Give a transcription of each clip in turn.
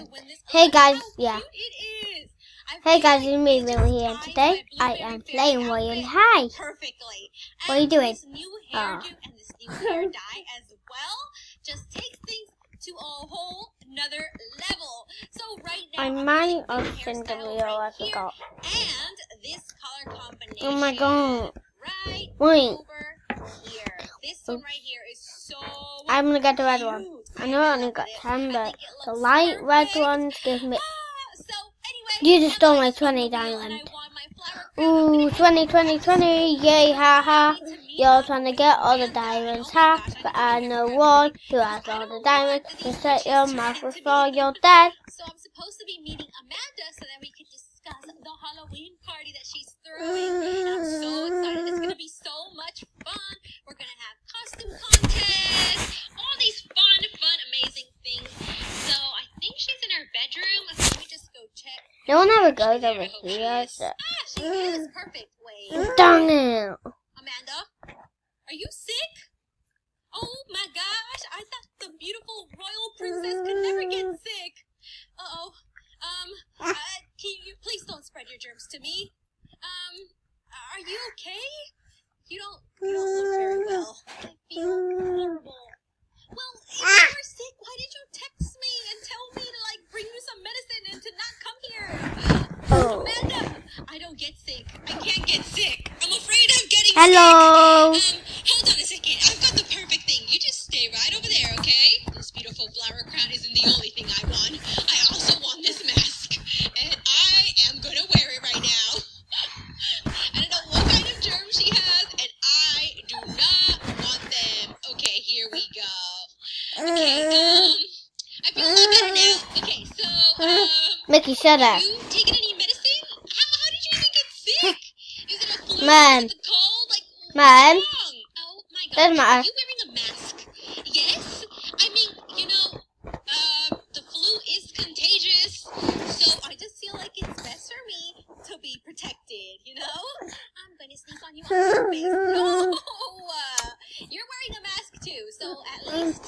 to win this. Hey guys, How yeah. cute it is. Hey guys, it's me Lily here, and today I am playing Royal High. Perfectly. What are you doing? This new hairdo and this new hair dye as well just takes things to a whole another level. So right now I'm minding of Cinderella, I forgot. And this color combination. Oh my god. Right Wait. over here. This one right here is so I'm gonna get the red one. I know I only got 10, but the light red ones give me. You just stole my 20 diamond. Ooh, 20, 20, 20, yay, haha. You're trying to get all the diamonds, ha. But I know one who has all the diamonds. Just shut your mouth before you're dead. So I'm supposed to be meeting Amanda so that we can discuss the Halloween party that she's throwing. And I'm so excited. It's going to be so much fun. We're going to have costume contests, all these fun, amazing things. So I think she's in her bedroom. So let me just go check. No one ever goes over here. So. She is perfect. Wait. Dang it. Amanda, are you sick? Oh my gosh, I thought the beautiful royal princess could never get sick. Uh-oh. Can you please don't spread your germs to me? Are you okay? You don't look very well. I feel horrible. Well, if you were sick, why did you text me and tell me to bring you some medicine and to not come here? Oh. Amanda, I don't get sick. I can't get sick. I'm afraid I'm getting Hello. sick. Hold on a second. I've got the perfect thing. You just stay right over there, okay? This beautiful flower crown isn't the only thing I want. I also want this mask. And I am going to wear it right now. I don't know what kind of germs she has, and I do not want them. Okay, here we go. Okay, I feel a lot better now. Okay, so, Mickey, shut up. are you taking any medicine? How did you even get sick? Is it a flu? Man. Is it a cold? Man. What's wrong? Oh my God. Doesn't matter. Are you wearing a mask? Yes. I mean, the flu is contagious, so I just feel like it's best for me to be protected, I'm going to sneak on you on purpose. No! You're wearing a mask too, so at least,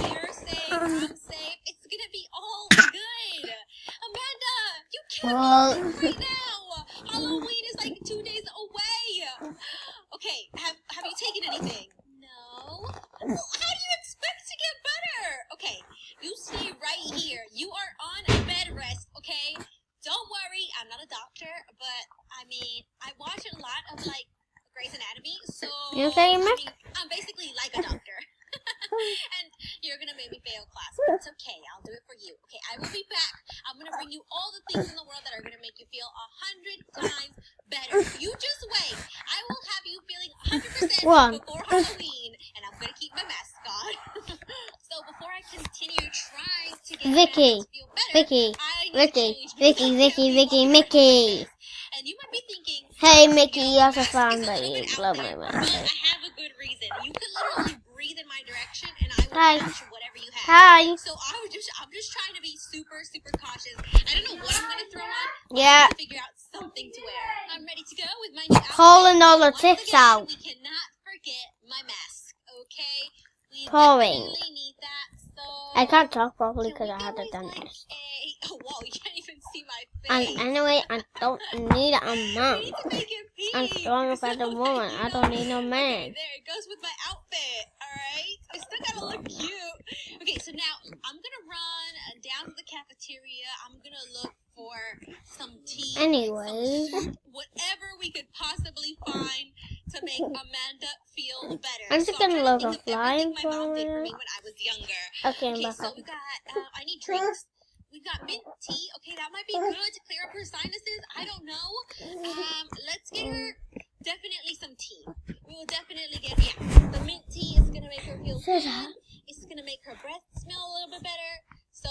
you're safe, I'm safe. It's going to be all good. Amanda, you can't be sick right now. Halloween is 2 days away. Okay, have you taken anything? No. Well, how do you expect to get better? Okay, you stay right here. You are on bed rest, okay? Don't worry, I'm not a doctor, but I watch a lot of Grey's Anatomy, so I'm basically like a doctor. And you're gonna make me fail class, but it's okay. I'll do it for you. Okay, I will be back. I'm gonna bring you all the things in the world that are gonna make you feel 100 times better. You just wait. I will have you feeling 100% before Halloween, and I'm gonna keep my mask on. So before I continue trying to get Vicky, to feel better, Vicky, I need to Vicky, change Mickey. And you might be thinking, Hey, Mickey, you have to mask find is a that little you bit blow out my there, mind. but I have a good reason. You could literally breathe in my direction, and I will Hi. catch whatever you have. Hi. So I'm just trying to be super cautious. I don't know what I'm gonna throw on. Yeah. To figure out something to wear. I'm ready to go with my new outfit. Pulling all the Once tips again, out. We cannot forget my mask. Okay. We Pouring. definitely need that. So I can't talk properly can because we I had go a with, dentist. Oh wow, you can't even see my And face. anyway, I don't need a We man. need to make it pink. I'm strong as a woman. I don't need no man. Okay, there it goes with my outfit. Alright? I still gotta look cute. Okay, so now I'm gonna run down to the cafeteria. I'm gonna look for some tea. Anyways. Some soup, whatever we could possibly find to make Amanda feel better. I'm just gonna look a flying my mom did for for me when I was younger. Okay, I'm Okay, back so up. we got, I need drinks. We've got mint tea. Okay, that might be good to clear up her sinuses. I don't know. Let's get her definitely some tea. We will definitely get, the mint tea is going to make her feel good. It's going to make her breath smell a little bit better. So,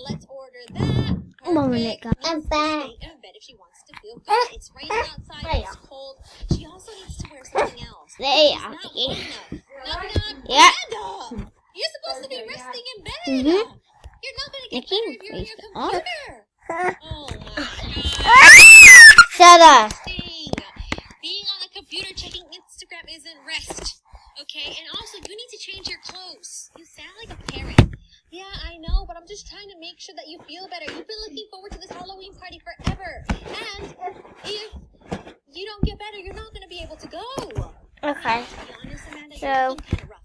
let's order that. Perfect. I'm back. Stay in bed if she wants to feel good. It's raining outside. It's cold. She also needs to wear something else. There. She's not warm enough. Yeah. Amanda, you're supposed to be resting in bed. You're not going to get better if you're on your computer. Oh my God. Shut up. Being on a computer checking Instagram isn't rest. Okay? And also, you need to change your clothes. You sound like a parent. Yeah, I know, but I'm just trying to make sure that you feel better. You've been looking forward to this Halloween party forever. And if you don't get better, you're not going to be able to go. Okay. To be honest, Amanda, So, you're looking kind of rough.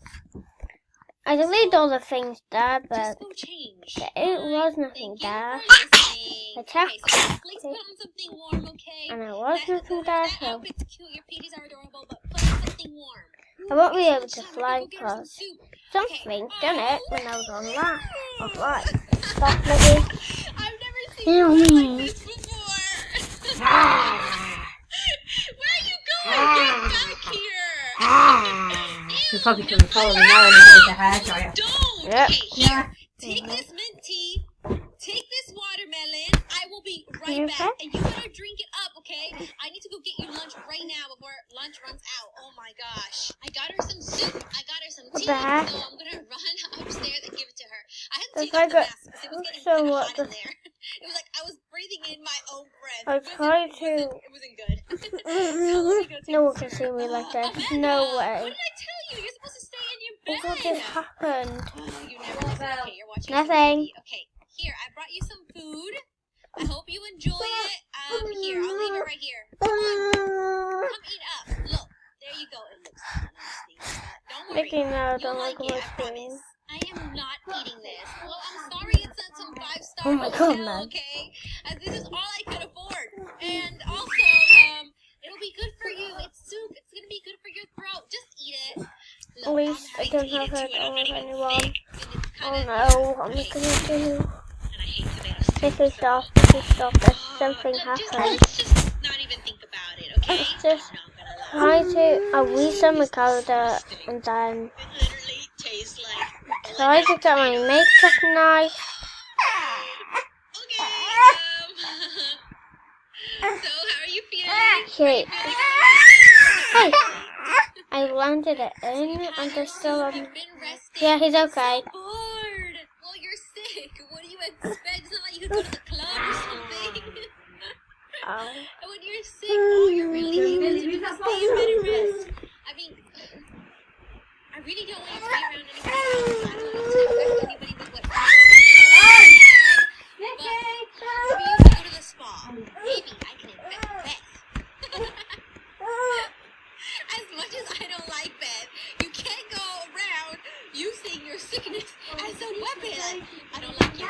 I deleted all the things there, but Just go change. it was nothing there. I checked. Okay, so please put on something warm, okay? And it was nothing there, that so outfit's cute. Your PDs are adorable, but put on something warm. I won't be able to Sunshine, fly we're gonna go get her some because soup. something done it when I was on that. Oh. Alright. Stop maybe. I've never seen you like this before. Where are you going? Get back here. You're probably going to follow me now and there's a hair dryer. Don't. Yep. Okay, here. Take this mint tea. Take this watermelon. I will be right back. And you better drink it up, okay? I need to go get you lunch right now before lunch runs out. Oh my gosh. I got her some soup. I got her some tea. So I'm going to run upstairs and give it to her. I had to take off the mask because it was getting kind of hot in there. It was like I was breathing in my own breath. It wasn't good. So no one can see me like that. No way. What did I tell you? You're supposed to stay in your bed. What just happened? Oh, you never listen. Okay, you're watching Nothing. TV. Okay, here, I brought you some food. I hope you enjoy it. Here, I'll leave it right here. Come on. Come eat up. Look, there you go. It looks so nasty. Don't worry. Mickey, no, You'll don't like like it, my I screen. promise. I am not eating this. Well, I'm sorry it's not some 5-star Oh my hotel, God, man. okay? This is all I could afford. And also, it'll be good for you. It's soup. It's going to be good for your throat. Just eat it. At least I don't have it over anyone. Oh no, what am I gonna do? And I hate tomatoes. Mickey, stop. There's something happened. Let's just not even think about it, okay? Let's just I'm not gonna lie. try to reset my calendar and then It literally tastes like try to get my makeup knife. Okay, so how are you feeling? Okay. Hey, I landed it in and there's still You've been resting. Yeah, he's okay. So bored. Well, you're sick. What do you expect? It's not like you could go to the club or something. Oh. And when you're sick, oh, you're really stay in bed and rest. I mean, I really don't want you to be around anybody else. I don't want to affect anybody with what but maybe you can go to the spa. Maybe I can infect Beth. As much as I don't like Beth, you can't go around using your sickness as a weapon. I don't like you.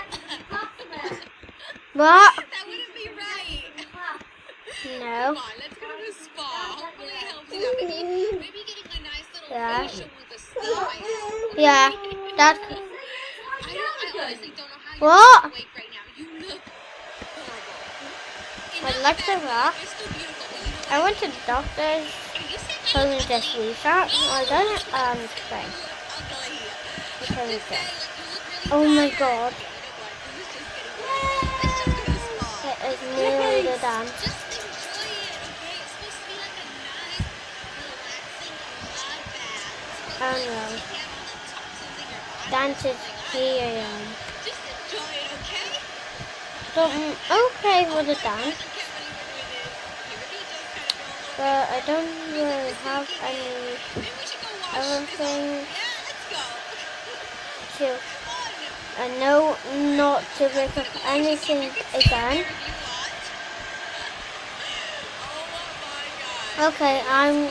What? That wouldn't be right. No. Come on, let's go to the spa. Hopefully it helps you out. Maybe getting a nice little Yeah. facial with a steam. Yeah, that. I honestly don't know how you're What? awake right now. You look horrible. I'd like to rock. You're still beautiful, but you know I what? went to the doctor's. Are you saying Told me I'm this ugly? week out. I don't explain. You look ugly. Because Just it's say, it. like, you look really Oh my tired. God. Okay, you know what? This is just getting worse. Let's just go to the spa. It is nearly the dance. Just enjoy it, okay? It's supposed to be like a nice, relaxing hot bath. It's supposed Oh to no. take out all the toxins in your body. Dance is here. Just enjoy it, okay? So I'm okay with the dance, I can't believe we're doing this. Okay, Ricky just kind of go but I don't really have any Maybe we should go wash other this off. things Yeah, let's go. to. Come on. I know not to pick up anything again. Okay, I'm.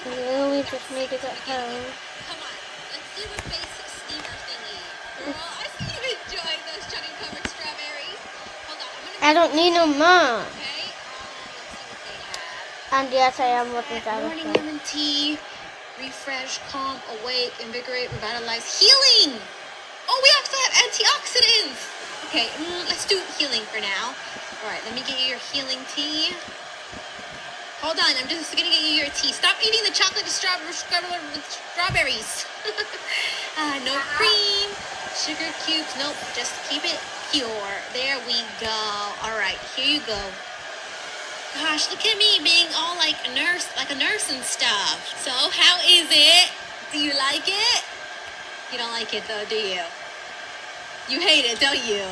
We really just need to get home. Come on, let's do the face steamer thingy. Girl, I see you enjoying those chocolate covered strawberries. Hold on, I'm gonna I don't need no more. okay. Let's see what they have. And yes, I am looking at Morning it. lemon tea, refresh, calm, awake, invigorate, revitalize, healing. Oh, we also have antioxidants. Okay, let's do healing for now. All right, let me get you your healing tea. Hold on, I'm just gonna get you your tea. Stop eating the chocolate strawberries. No cream, sugar cubes. Nope, just keep it pure. There we go. All right, here you go. Gosh, look at me being all like a nurse and stuff. So, how is it? Do you like it? You don't like it though, do you? You hate it, don't you?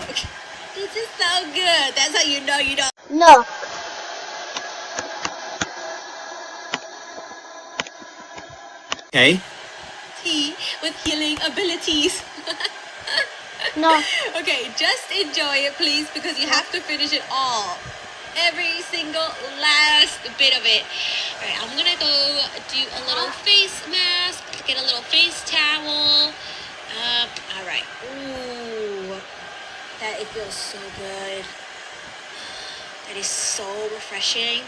This is so good. That's how you know you don't. No. Okay. Tea with healing abilities. No. Okay, just enjoy it, please, because you have to finish it all. Every single last bit of it. Alright, I'm gonna go do a little face mask, get a little face towel. Alright. Ooh. It feels so good. That is so refreshing.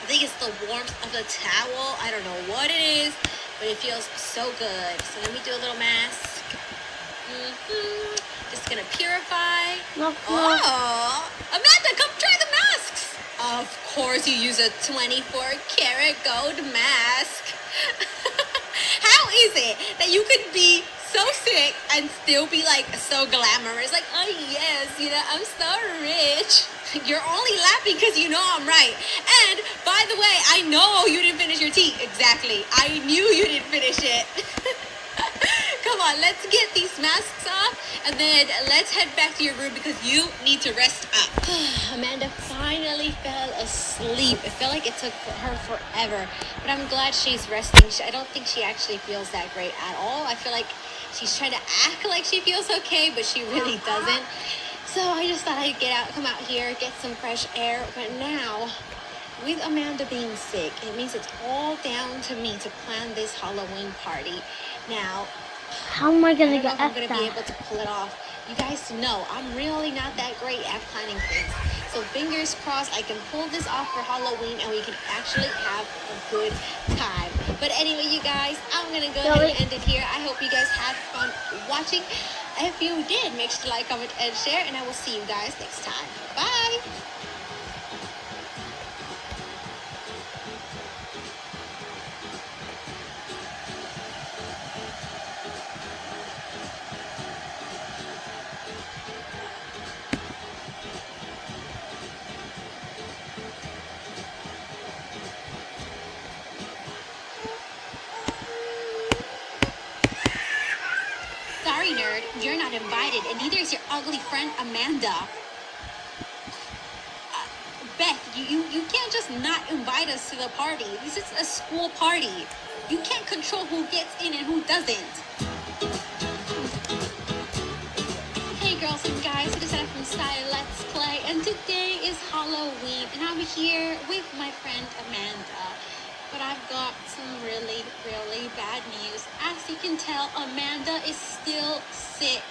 I think it's the warmth of the towel. I don't know what it is, but it feels so good. So let me do a little mask. Just gonna purify. No. Oh, Amanda, come try the masks. Of course, you use a 24-karat gold mask. How is it that you could be so sick and still be like so glamorous? Like, oh yes, I'm so rich. You're only laughing because you know I'm right. And by the way, I know you didn't finish your tea. Exactly. I knew you didn't finish it. Come on, let's get these masks off and then let's head back to your room because you need to rest up. Amanda finally fell asleep. It felt like it took her forever, but I'm glad she's resting. I don't think she actually feels that great at all. I feel like she's trying to act like she feels okay, but she really doesn't. So I just thought I'd come out here, get some fresh air. But now, with Amanda being sick, it means it's all down to me to plan this Halloween party. Now, How am I I gonna don't know get if I'm up going to be there? able to pull it off. You guys know I'm really not that great at planning things. So fingers crossed I can pull this off for Halloween and we can actually have a good time. But anyway, you guys, I'm going to go ahead and end it here. I hope you guys had fun watching. If you did, make sure to like, comment, and share. And I will see you guys next time. Bye! Sorry, nerd, you're not invited, and neither is your ugly friend Amanda. Beth, you can't just not invite us to the party. This is a school party. You can't control who gets in and who doesn't. Hey girls and guys, it is Anna from Style Let's Play, and today is Halloween, and I'm here with my friend Amanda. But I've got some really, really bad news. As you can tell, Amanda is still sick,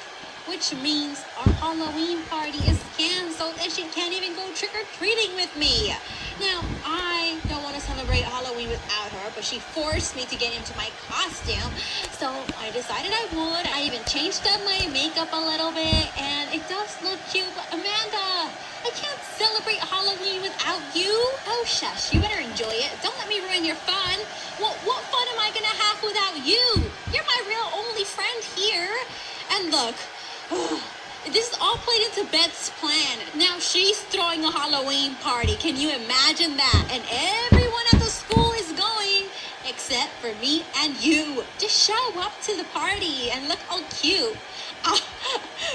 which means our Halloween party is canceled and she can't even go trick-or-treating with me. Now, I don't want to celebrate Halloween without her, but she forced me to get into my costume, so I decided I would. I even changed up my makeup a little bit, and it does look cute, but Amanda, I can't celebrate Halloween without you. Oh, shush, you better enjoy it. Don't let me ruin your fun. What fun am I gonna have without you? You're my real only friend here. And look, this is all played into Beth's plan. Now she's throwing a Halloween party. Can you imagine that? And everyone at the school is going, except for me and you. Just show up to the party and look all cute.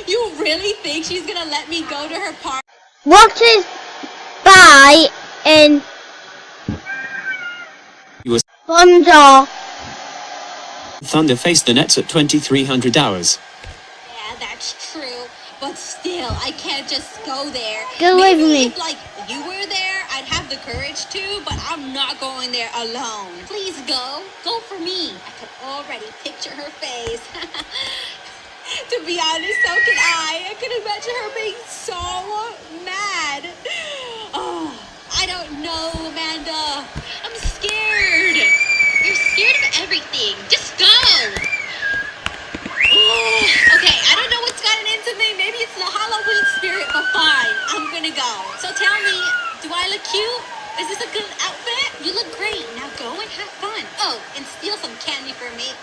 You really think she's gonna let me go to her party? What is by in You were Bonjour? Thunder faced the Nets at 2300 hours. Yeah, that's true. But still, I can't just go there. Go Maybe with me. if, you were there, I'd have the courage to, but I'm not going there alone. Please go. Go for me. I could already picture her face. To be honest, so can I. I can imagine her being so mad. Oh, I don't know, Amanda. I'm scared. You're scared of everything. Just go. Okay, I don't know what's gotten into me. Maybe it's the Halloween spirit, but fine. I'm gonna go. So tell me, do I look cute? Is this a good outfit? You look great. Now go and have fun. Oh, and steal some candy for me.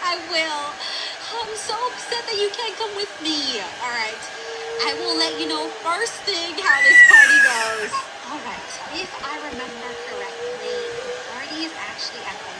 I will. I'm so upset that you can't come with me. All right. I will let you know first thing how this party goes. All right. If I remember correctly, the party is actually at the